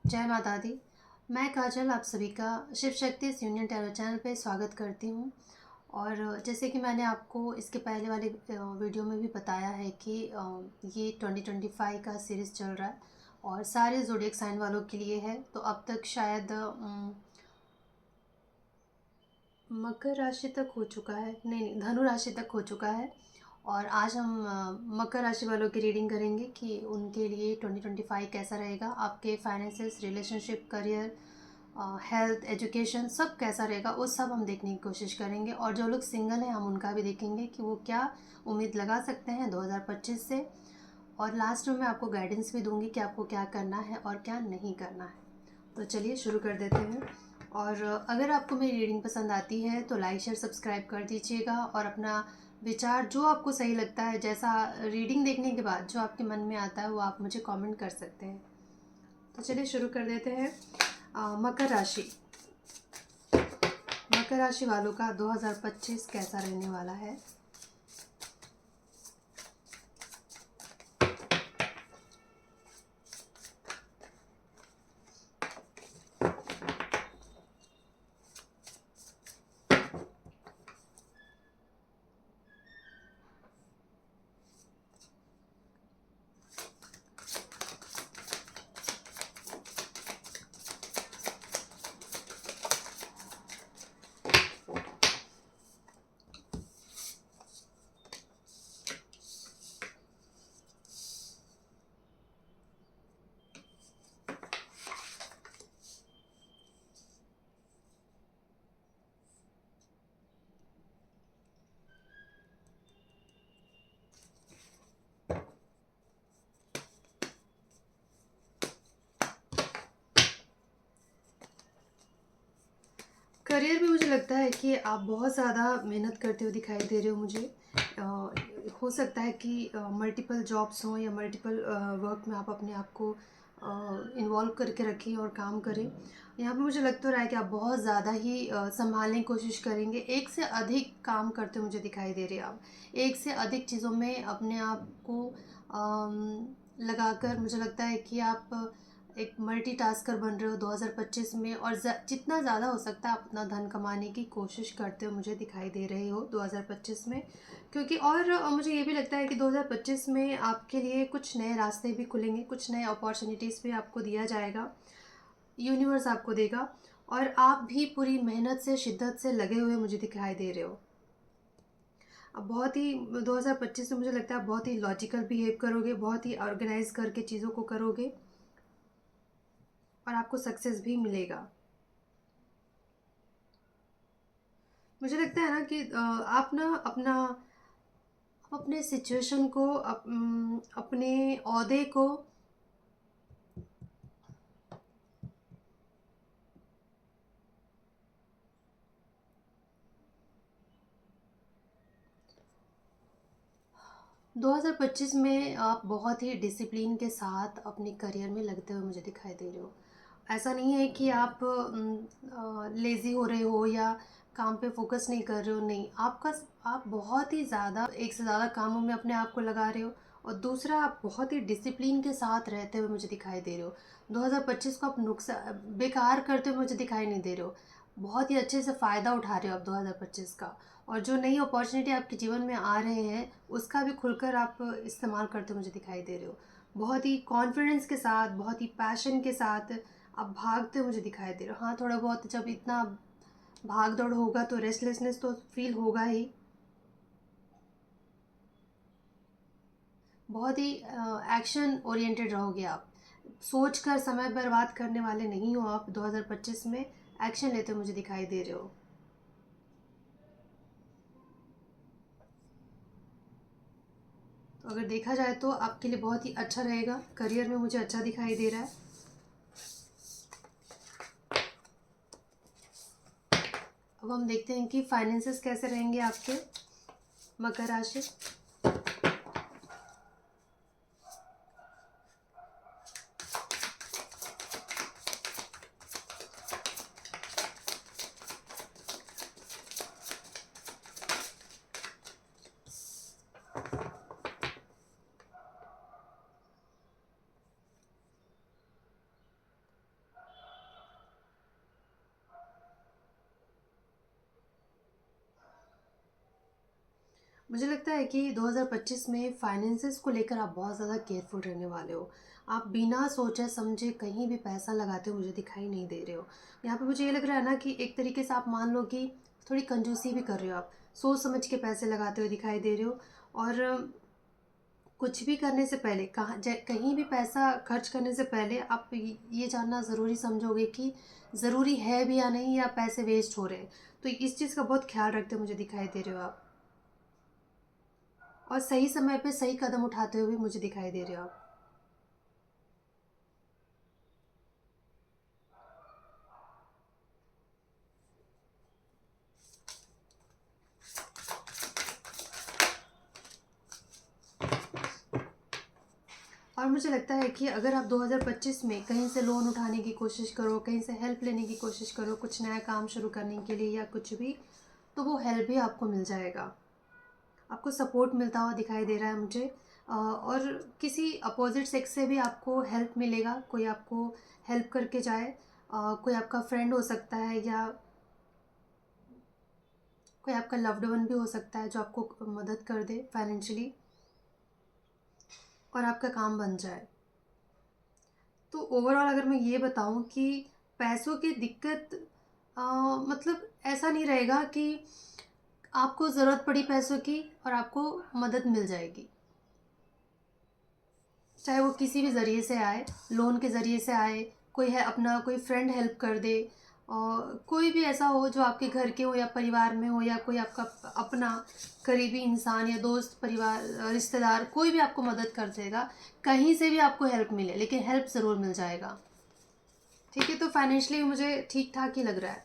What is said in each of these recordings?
जय माता दी। मैं काजल आप सभी का Shiv Shakti union tarot channel पे स्वागत करती हूँ। और जैसे कि मैंने आपको इसके पहले वाले वीडियो में भी बताया है कि ये 2025 का सीरीज़ चल रहा है और सारे ज़ोडिएक साइन वालों के लिए है। तो अब तक शायद मकर राशि तक हो चुका है, नहीं धनु राशि तक हो चुका है। और आज हम मकर राशि वालों की रीडिंग करेंगे कि उनके लिए 2025 कैसा रहेगा। आपके finances, relationship, career, health, education सब कैसा रहेगा, वो सब हम देखने की कोशिश करेंगे। और जो लोग सिंगल हैं हम उनका भी देखेंगे कि वो क्या उम्मीद लगा सकते हैं 2025 से। और लास्ट में मैं आपको गाइडेंस भी दूंगी कि आपको क्या करना है और क्या नहीं करना है। तो चलिए शुरू कर देते हैं। और अगर आपको मेरी रीडिंग पसंद आती है तो लाइक शेयर सब्सक्राइब कर दीजिएगा और अपना विचार जो आपको सही लगता है, जैसा रीडिंग देखने के बाद जो आपके मन में आता है वो आप मुझे कमेंट कर सकते हैं। तो चलिए शुरू कर देते हैं। मकर राशि। मकर राशि वालों का 2025 कैसा रहने वाला है। करियर भी मुझे लगता है कि आप बहुत ज़्यादा मेहनत करते हुए दिखाई दे रहे हो मुझे। हो सकता है कि मल्टीपल जॉब्स हों या मल्टीपल वर्क में आप अपने आप को इन्वॉल्व करके रखें और काम करें। यहाँ पे मुझे लग तो रहा है कि आप बहुत ज़्यादा ही संभालने की कोशिश करेंगे। एक से अधिक काम करते हुए मुझे दिखाई दे रहे हैं आप। एक से अधिक चीज़ों में अपने आप को लगाकर मुझे लगता है कि आप एक मल्टीटास्कर बन रहे हो 2025 में। और जितना ज़्यादा हो सकता है आप उतना धन कमाने की कोशिश करते हो मुझे दिखाई दे रहे हो 2025 में। क्योंकि और मुझे ये भी लगता है कि 2025 में आपके लिए कुछ नए रास्ते भी खुलेंगे, कुछ नए अपॉर्चुनिटीज़ भी आपको दिया जाएगा, यूनिवर्स आपको देगा। और आप भी पूरी मेहनत से, शिद्दत से लगे हुए मुझे दिखाई दे रहे हो। अब बहुत ही 2025 में मुझे लगता है आप बहुत ही लॉजिकल बिहेव करोगे, बहुत ही ऑर्गेनाइज करके चीज़ों को करोगे और आपको सक्सेस भी मिलेगा। मुझे लगता है ना कि आप ना अपने सिचुएशन को, अपने ओहदे को 2025 में आप बहुत ही डिसिप्लिन के साथ अपने करियर में लगते हुए मुझे दिखाई दे रहे हो। ऐसा नहीं है कि आप लेज़ी हो रहे हो या काम पे फोकस नहीं कर रहे हो, नहीं। आप बहुत ही ज़्यादा, एक से ज़्यादा कामों में अपने आप को लगा रहे हो। और दूसरा, आप बहुत ही डिसिप्लिन के साथ रहते हुए मुझे दिखाई दे रहे हो। 2025 को आप नुकसान बेकार करते हुए मुझे दिखाई नहीं दे रहे हो। बहुत ही अच्छे से फ़ायदा उठा रहे हो आप 2025 का। और जो नई अपॉर्चुनिटी आपके जीवन में आ रहे हैं उसका भी खुलकर आप इस्तेमाल करते हुए मुझे दिखाई दे रहे हो। बहुत ही कॉन्फिडेंस के साथ, बहुत ही पैशन के साथ आप भागते हुए मुझे दिखाई दे रहे हो। हाँ, थोड़ा बहुत जब इतना भाग दौड़ होगा तो रेस्टलेसनेस तो फील होगा ही। बहुत ही एक्शन ओरिएंटेड रहोगे आप। सोच कर समय बर्बाद करने वाले नहीं हो आप 2025 में। एक्शन लेते हुए मुझे दिखाई दे रहे हो। तो अगर देखा जाए तो आपके लिए बहुत ही अच्छा रहेगा। करियर में मुझे अच्छा दिखाई दे रहा है। अब हम देखते हैं कि फाइनेंसेस कैसे रहेंगे आपके, मकर राशि। मुझे लगता है कि 2025 में फाइनेंसेस को लेकर आप बहुत ज़्यादा केयरफुल रहने वाले हो। आप बिना सोचे समझे कहीं भी पैसा लगाते हो मुझे दिखाई नहीं दे रहे हो। यहाँ पे मुझे ये लग रहा है ना कि एक तरीके से आप मान लो कि थोड़ी कंजूसी भी कर रहे हो आप। सोच समझ के पैसे लगाते हुए दिखाई दे रहे हो। और कुछ भी करने से पहले कहीं भी पैसा खर्च करने से पहले आप ये जानना ज़रूरी समझोगे कि ज़रूरी है भी या नहीं, या पैसे वेस्ट हो रहे हैं। तो इस चीज़ का बहुत ख्याल रखते हुए मुझे दिखाई दे रहे हो आप। और सही समय पे सही कदम उठाते हुए भी मुझे दिखाई दे रहे हो आप। और मुझे लगता है कि अगर आप 2025 में कहीं से लोन उठाने की कोशिश करो, कहीं से हेल्प लेने की कोशिश करो कुछ नया काम शुरू करने के लिए या कुछ भी, तो वो हेल्प भी आपको मिल जाएगा। आपको सपोर्ट मिलता हुआ दिखाई दे रहा है मुझे। और किसी अपोजिट सेक्स से भी आपको हेल्प मिलेगा, कोई आपको हेल्प करके जाए। कोई आपका फ्रेंड हो सकता है, या कोई आपका लव्ड वन भी हो सकता है जो आपको मदद कर दे फाइनेंशियली, और आपका काम बन जाए। तो ओवरऑल अगर मैं ये बताऊं कि पैसों की दिक्कत, मतलब ऐसा नहीं रहेगा कि आपको ज़रूरत पड़ी पैसों की और आपको मदद मिल जाएगी। चाहे वो किसी भी ज़रिए से आए, लोन के ज़रिए से आए, कोई है अपना कोई फ्रेंड हेल्प कर दे, और कोई भी ऐसा हो जो आपके घर के हो या परिवार में हो, या कोई आपका अपना करीबी इंसान या दोस्त परिवार रिश्तेदार कोई भी आपको मदद कर देगा। कहीं से भी आपको हेल्प मिले, लेकिन हेल्प ज़रूर मिल जाएगा। ठीक है, तो फाइनेंशियली मुझे ठीक ठाक ही लग रहा है।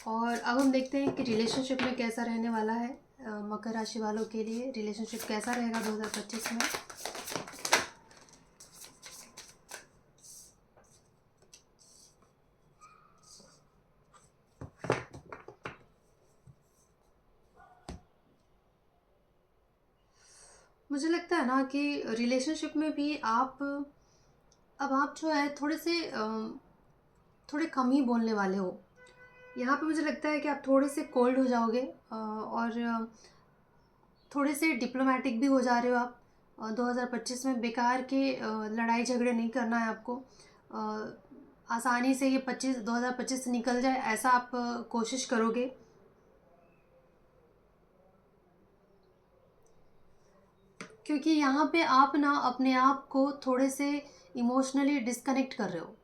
और अब हम देखते हैं कि रिलेशनशिप में कैसा रहने वाला है। मकर राशि वालों के लिए रिलेशनशिप कैसा रहेगा 2025 में। मुझे लगता है ना कि रिलेशनशिप में भी अब आप जो है थोड़े कम ही बोलने वाले हो। यहाँ पे मुझे लगता है कि आप थोड़े से कोल्ड हो जाओगे, और थोड़े से डिप्लोमेटिक भी हो जा रहे हो आप। 2025 में बेकार के लड़ाई झगड़े नहीं करना है आपको। आसानी से ये 2025 से निकल जाए, ऐसा आप कोशिश करोगे। क्योंकि यहाँ पे आप ना अपने आप को थोड़े से इमोशनली डिस्कनेक्ट कर रहे हो,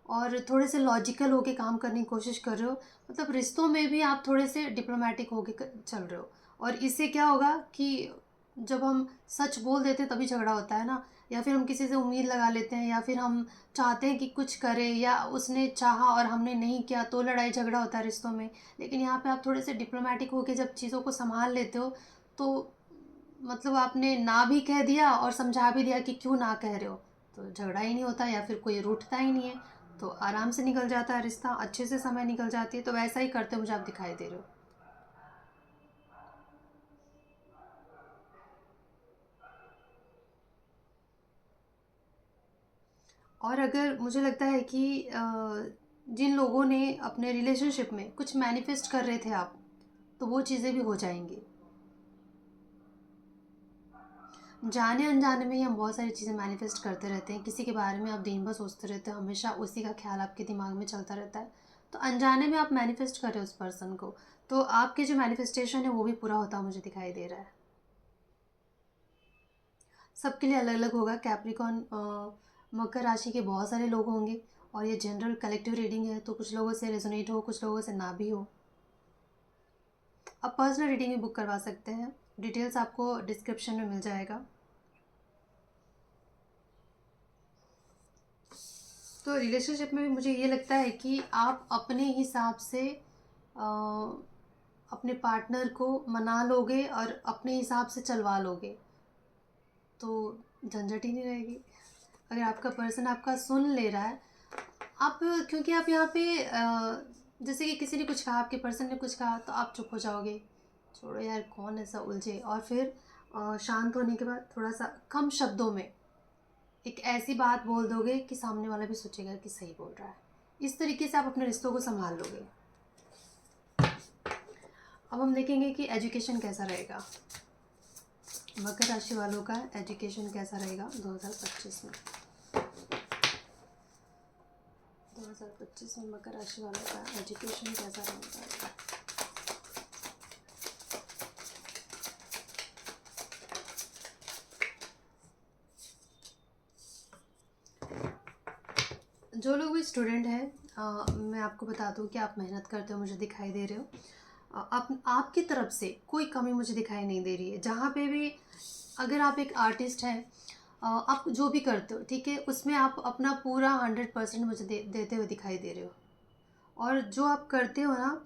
और थोड़े से लॉजिकल होके काम करने की कोशिश कर रहे हो। मतलब रिश्तों में भी आप थोड़े से डिप्लोमेटिक होके चल रहे हो। और इससे क्या होगा कि जब हम सच बोल देते हैं तभी झगड़ा होता है ना, या फिर हम किसी से उम्मीद लगा लेते हैं, या फिर हम चाहते हैं कि कुछ करे या उसने चाहा और हमने नहीं किया, तो लड़ाई झगड़ा होता है रिश्तों में। लेकिन यहाँ पे आप थोड़े से डिप्लोमेटिक होके जब चीज़ों को संभाल लेते हो, तो मतलब आपने ना भी कह दिया और समझा भी दिया कि क्यों ना कह रहे हो, तो झगड़ा ही नहीं होता, या फिर कोई रूठता ही नहीं है। तो आराम से निकल जाता है रिश्ता, अच्छे से समय निकल जाती है। तो वैसा ही करते मुझे आप दिखाई दे रहे हो। और अगर मुझे लगता है कि जिन लोगों ने अपने रिलेशनशिप में कुछ मैनिफेस्ट कर रहे थे आप, तो वो चीज़ें भी हो जाएंगी। जाने अनजाने में ही हम बहुत सारी चीज़ें मैनिफेस्ट करते रहते हैं। किसी के बारे में आप दिन भर सोचते रहते हो, हमेशा उसी का ख्याल आपके दिमाग में चलता रहता है। तो अनजाने में आप मैनिफेस्ट कर रहे हो उस पर्सन को, तो आपके जो मैनिफेस्टेशन है वो भी पूरा होता हुआ मुझे दिखाई दे रहा है। सबके लिए अलग अलग होगा। कैप्रिकॉन मकर राशि के बहुत सारे लोग होंगे, और ये जनरल कलेक्टिव रीडिंग है, तो कुछ लोगों से रेजोनेट हो, कुछ लोगों से ना भी हो। आप पर्सनल रीडिंग भी बुक करवा सकते हैं, डिटेल्स आपको डिस्क्रिप्शन में मिल जाएगा। तो रिलेशनशिप में भी मुझे ये लगता है कि आप अपने हिसाब से अपने पार्टनर को मना लोगे और अपने हिसाब से चलवा लोगे, तो झंझट ही नहीं रहेगी। अगर आपका पर्सन आपका सुन ले रहा है, आप क्योंकि आप यहाँ पे जैसे कि किसी ने कुछ कहा, आपके पर्सन ने कुछ कहा, तो आप चुप हो जाओगे, छोड़ो यार कौन ऐसा उलझे। और फिर शांत होने के बाद थोड़ा सा कम शब्दों में एक ऐसी बात बोल दोगे कि सामने वाला भी सोचेगा कि सही बोल रहा है। इस तरीके से आप अपने रिश्तों को संभाल लोगे। अब हम देखेंगे कि एजुकेशन कैसा रहेगा, मकर राशि वालों का एजुकेशन कैसा रहेगा 2025 में। 2025 में मकर राशि वालों का एजुकेशन कैसा रहेगा। जो लोग भी स्टूडेंट हैं, मैं आपको बता दूं कि आप मेहनत करते हो, मुझे दिखाई दे रहे हो। आपकी तरफ से कोई कमी मुझे दिखाई नहीं दे रही है। जहाँ पे भी अगर आप एक आर्टिस्ट हैं, आप जो भी करते हो, ठीक है, उसमें आप अपना पूरा 100% मुझे देते हुए दिखाई दे रहे हो। और जो आप करते हो ना,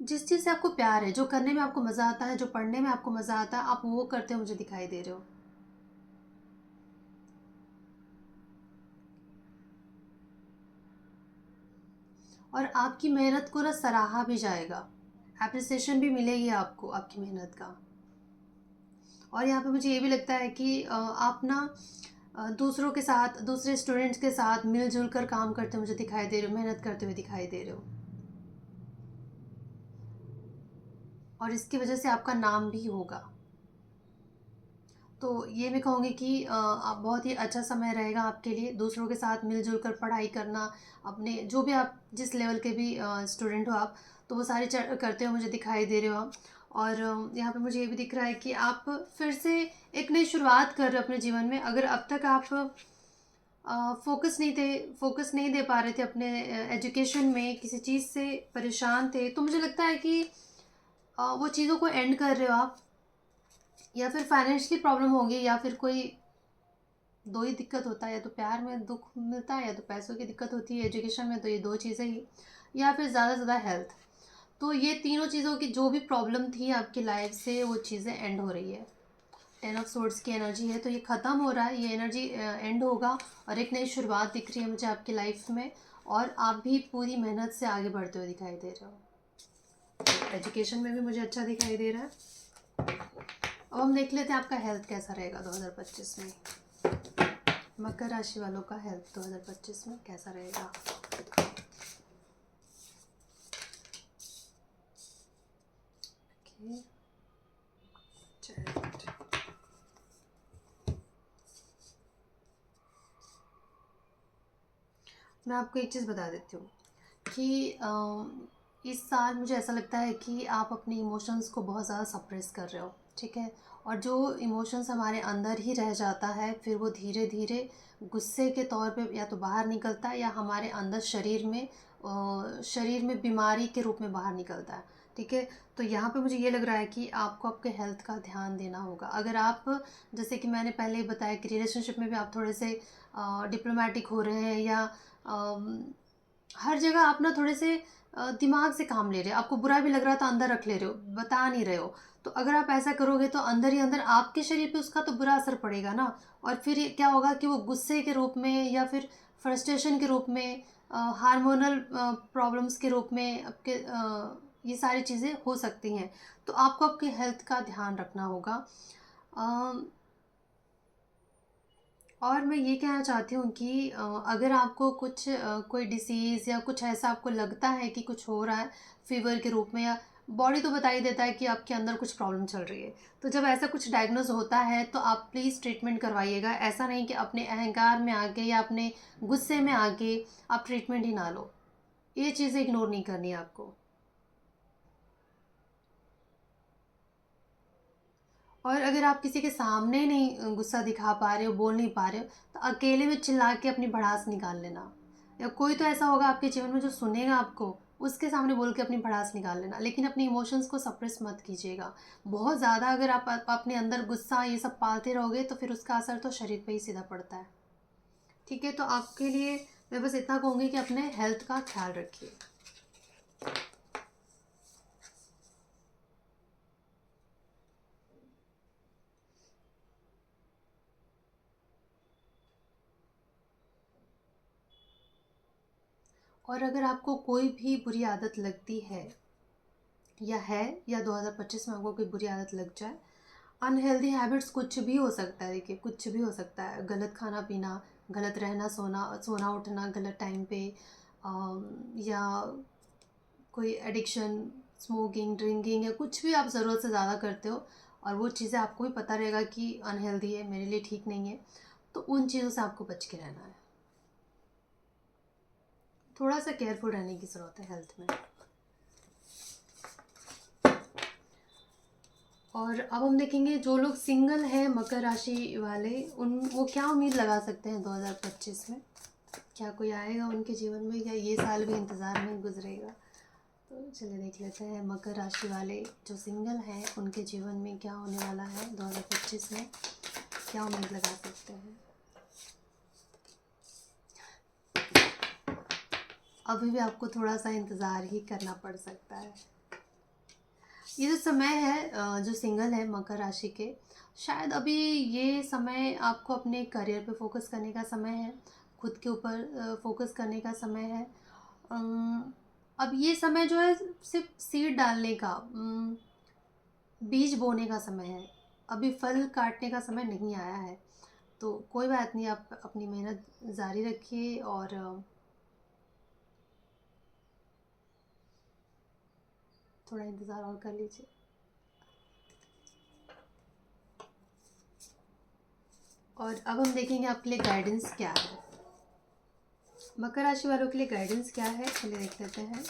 जिस चीज़ से आपको प्यार है, जो करने में आपको मज़ा आता है, जो पढ़ने में आपको मज़ा आता है, आप वो करते हो मुझे दिखाई दे रहे हो। और आपकी मेहनत को ना सराहा भी जाएगा, एप्रिसिएशन भी मिलेगी आपको आपकी मेहनत का। और यहाँ पे मुझे ये भी लगता है कि आप ना दूसरों के साथ, दूसरे स्टूडेंट्स के साथ मिलजुल कर काम करते मुझे दिखाई दे रहे हो, मेहनत करते हुए दिखाई दे रहे हो। और इसकी वजह से आपका नाम भी होगा। तो ये मैं कहूँगी कि आप बहुत ही अच्छा समय रहेगा आपके लिए, दूसरों के साथ मिलजुल कर पढ़ाई करना, अपने जो भी आप जिस लेवल के भी स्टूडेंट हो आप, तो वो सारी करते हो मुझे दिखाई दे रहे हो आप। और यहाँ पे मुझे ये भी दिख रहा है कि आप फिर से एक नई शुरुआत कर रहे हो अपने जीवन में। अगर अब तक आप फोकस नहीं दे पा रहे थे अपने एजुकेशन में, किसी चीज़ से परेशान थे, तो मुझे लगता है कि वो चीज़ों को एंड कर रहे हो आप। या फिर फाइनेंशियली प्रॉब्लम होगी, या फिर कोई दो ही दिक्कत होता है, या तो प्यार में दुख मिलता है, या तो पैसों की दिक्कत होती है एजुकेशन में, तो ये दो चीज़ें ही, या फिर ज़्यादा से ज़्यादा हेल्थ। तो ये तीनों चीज़ों की जो भी प्रॉब्लम थी आपकी लाइफ से, वो चीज़ें एंड हो रही है। 10 ऑफ सोर्ड्स की एनर्जी है, तो ये ख़त्म हो रहा है, ये एनर्जी एंड होगा और एक नई शुरुआत दिख रही है मुझे आपकी लाइफ में। और आप भी पूरी मेहनत से आगे बढ़ते हुए दिखाई दे रहे हो। एजुकेशन में भी मुझे अच्छा दिखाई दे रहा है। अब हम देख लेते हैं आपका हेल्थ कैसा रहेगा 2025 में। मकर राशि वालों का हेल्थ 2025 में कैसा रहेगा। ओके, मैं आपको एक चीज़ बता देती हूँ कि इस साल मुझे ऐसा लगता है कि आप अपने इमोशंस को बहुत ज़्यादा सप्रेस कर रहे हो, ठीक है। और जो इमोशंस हमारे अंदर ही रह जाता है, फिर वो धीरे धीरे गुस्से के तौर पे या तो बाहर निकलता है, या हमारे अंदर शरीर में बीमारी के रूप में बाहर निकलता है, ठीक है। तो यहाँ पे मुझे ये लग रहा है कि आपको आपके हेल्थ का ध्यान देना होगा। अगर आप, जैसे कि मैंने पहले ही बताया कि रिलेशनशिप में भी आप थोड़े से डिप्लोमेटिक हो रहे हैं, या हर जगह आप ना थोड़े से दिमाग से काम ले रहे हो, आपको बुरा भी लग रहा है तो अंदर रख ले रहे हो, बता नहीं रहे हो। तो अगर आप ऐसा करोगे तो अंदर ही अंदर आपके शरीर पे उसका तो बुरा असर पड़ेगा ना। और फिर ये क्या होगा कि वो गुस्से के रूप में, या फिर फ्रस्ट्रेशन के रूप में, हार्मोनल प्रॉब्लम्स के रूप में आपके ये सारी चीज़ें हो सकती हैं। तो आपको आपके हेल्थ का ध्यान रखना होगा। और मैं ये कहना चाहती हूँ कि अगर आपको कुछ कोई डिसीज़ या कुछ ऐसा आपको लगता है कि कुछ हो रहा है फीवर के रूप में, या बॉडी तो बता ही देता है कि आपके अंदर कुछ प्रॉब्लम चल रही है, तो जब ऐसा कुछ डायग्नोज होता है तो आप प्लीज़ ट्रीटमेंट करवाइएगा। ऐसा नहीं कि अपने अहंकार में आके या अपने गुस्से में आके आप ट्रीटमेंट ही ना लो। ये चीज़ें इग्नोर नहीं करनी है आपको। और अगर आप किसी के सामने नहीं गुस्सा दिखा पा रहे हो, बोल नहीं पा रहे हो, तो अकेले में चिल्ला के अपनी भड़ास निकाल लेना। या कोई तो ऐसा होगा आपके जीवन में जो सुनेगा आपको, उसके सामने बोल के अपनी भड़ास निकाल लेना, लेकिन अपने इमोशंस को सप्रेस मत कीजिएगा। बहुत ज़्यादा अगर आप अपने अंदर गुस्सा ये सब पालते रहोगे, तो फिर उसका असर तो शरीर पे ही सीधा पड़ता है, ठीक है। तो आपके लिए मैं बस इतना कहूँगी कि अपने हेल्थ का ख्याल रखिए। और अगर आपको कोई भी बुरी आदत लगती है, या 2025 में आपको कोई बुरी आदत लग जाए, अनहेल्दी हैबिट्स कुछ भी हो सकता है, देखिए कुछ भी हो सकता है। गलत खाना पीना, गलत रहना, सोना सोना उठना गलत टाइम पे, या कोई एडिक्शन, स्मोकिंग, ड्रिंकिंग या कुछ भी आप ज़रूरत से ज़्यादा करते हो और वो चीज़ें आपको भी पता रहेगा कि अनहेल्दी है, मेरे लिए ठीक नहीं है, तो उन चीज़ों से आपको बच के रहना है। थोड़ा सा केयरफुल रहने की ज़रूरत है हेल्थ में। और अब हम देखेंगे जो लोग सिंगल हैं मकर राशि वाले, उन वो क्या उम्मीद लगा सकते हैं 2025 में। क्या कोई आएगा उनके जीवन में या ये साल भी इंतज़ार में गुजरेगा। तो चलिए देख लेते हैं मकर राशि वाले जो सिंगल हैं उनके जीवन में क्या होने वाला है 2025 में, क्या उम्मीद लगा सकते हैं। अभी भी आपको थोड़ा सा इंतज़ार ही करना पड़ सकता है। ये जो समय है जो सिंगल है मकर राशि के, शायद अभी ये समय आपको अपने करियर पे फोकस करने का समय है, खुद के ऊपर फोकस करने का समय है। अब ये समय जो है सिर्फ सीड डालने का, बीज बोने का समय है। अभी फल काटने का समय नहीं आया है। तो कोई बात नहीं, आप अपनी मेहनत जारी रखिए और थोड़ा इंतज़ार और कर लीजिए। और अब हम देखेंगे आपके लिए गाइडेंस क्या है। मकर राशि वालों के लिए गाइडेंस क्या है, चलिए देख लेते हैं।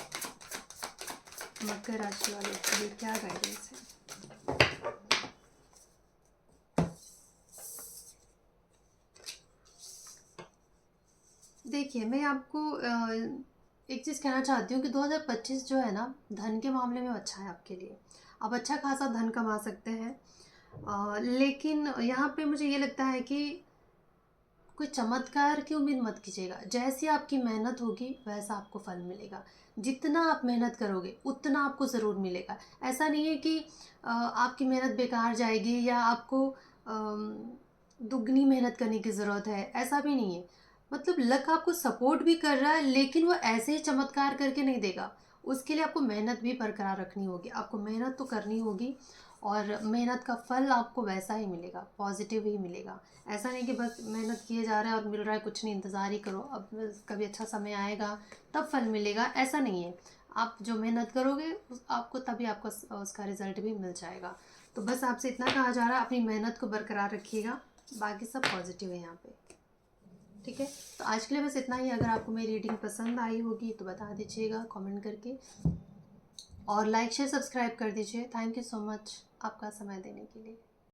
मकर राशि वालों के लिए क्या गाइडेंस है। देखिए, मैं आपको एक चीज़ कहना चाहती हूँ कि 2025 जो है ना, धन के मामले में अच्छा है आपके लिए। आप अच्छा खासा धन कमा सकते हैं। लेकिन यहाँ पे मुझे ये लगता है कि कोई चमत्कार की उम्मीद मत कीजिएगा। जैसी आपकी मेहनत होगी वैसा आपको फल मिलेगा। जितना आप मेहनत करोगे उतना आपको ज़रूर मिलेगा। ऐसा नहीं है कि आपकी मेहनत बेकार जाएगी या आपको दुगनी मेहनत करने की ज़रूरत है, ऐसा भी नहीं है। मतलब लक आपको सपोर्ट भी कर रहा है, लेकिन वो ऐसे ही चमत्कार करके नहीं देगा। उसके लिए आपको मेहनत भी बरकरार रखनी होगी। आपको मेहनत तो करनी होगी और मेहनत का फल आपको वैसा ही मिलेगा, पॉजिटिव ही मिलेगा। ऐसा नहीं कि बस मेहनत किए जा रहा है और मिल रहा है कुछ नहीं, इंतज़ार ही करो, अब कभी अच्छा समय आएगा तब फल मिलेगा, ऐसा नहीं है। आप जो मेहनत करोगे आपको तभी आपको उसका रिज़ल्ट भी मिल जाएगा। तो बस आपसे इतना कहा जा रहा है, अपनी मेहनत को बरकरार रखिएगा, बाकी सब पॉजिटिव है यहाँ पे। ठीक है, तो आज के लिए बस इतना ही। अगर आपको मेरी रीडिंग पसंद आई होगी तो बता दीजिएगा कमेंट करके, और लाइक शेयर सब्सक्राइब कर दीजिए। थैंक यू सो मच आपका समय देने के लिए।